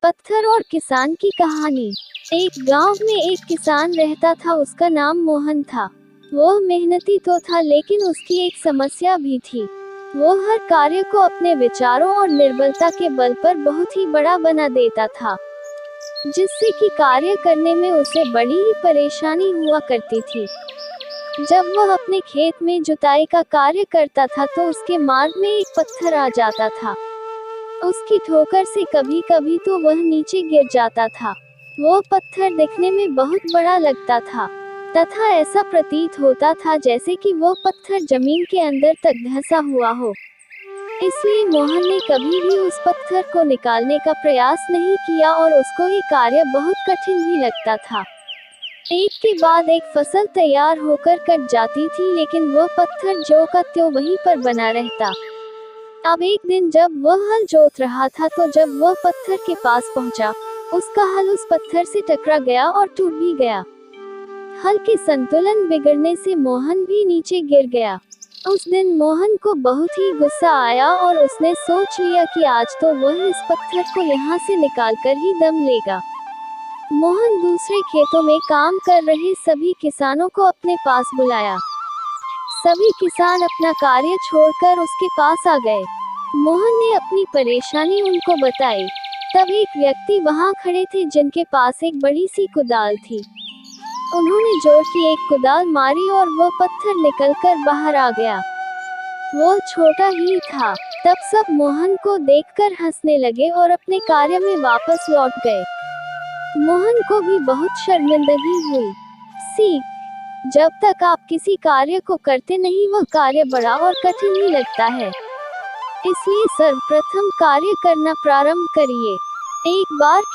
पत्थर और किसान की कहानी। एक गांव में एक किसान रहता था, उसका नाम मोहन था। वो मेहनती तो था, लेकिन उसकी एक समस्या भी थी। वो हर कार्य को अपने विचारों और निर्बलता के बल पर बहुत ही बड़ा बना देता था, जिससे कि कार्य करने में उसे बड़ी ही परेशानी हुआ करती थी। जब वह अपने खेत में जुताई का कार्य करता था तो उसके मार्ग में एक पत्थर आ जाता था। उसकी ठोकर से कभी कभी तो वह नीचे गिर जाता था। वो पत्थर दिखने में बहुत बड़ा लगता था, तथा ऐसा प्रतीत होता था जैसे कि वो पत्थर जमीन के अंदर तक धंसा हुआ हो। इसलिए मोहन ने कभी भी उस पत्थर को निकालने का प्रयास नहीं किया और उसको ये कार्य बहुत कठिन भी लगता था। एक के बाद एक फसल तैयार होकर कट जाती थी, लेकिन वह पत्थर ज्यों का त्यों वहीं पर बना रहता। अब एक दिन जब वह हल जोत रहा था, तो जब वह पत्थर के पास पहुंचा, उसका हल उस पत्थर से टकरा गया और टूट भी गया। हल के संतुलन बिगड़ने से मोहन भी नीचे गिर गया। उस दिन मोहन को बहुत ही गुस्सा आया और उसने सोच लिया कि आज तो वह इस पत्थर को यहाँ से निकालकर ही दम लेगा। मोहन दूसरे खेतों में काम कर रहे सभी किसानों को अपने पास बुलाया। सभी किसान अपना कार्य छोड़कर उसके पास आ गए। मोहन ने अपनी परेशानी उनको बताई। तब एक व्यक्ति वहां खड़े थे जिनके पास एक बड़ी सी कुदाल थी। उन्होंने जोर की एक कुदाल मारी और वह पत्थर निकलकर बाहर आ गया। वो छोटा ही था। तब सब मोहन को देखकर हंसने लगे और अपने कार्य में वापस लौट गए। मोहन को भी बहुत शर्मिंदगी हुई। सीख: जब तक आप किसी कार्य को करते नहीं, वह कार्य बड़ा और कठिन ही लगता है। इसलिए सर्वप्रथम कार्य करना प्रारंभ करिए। एक बार की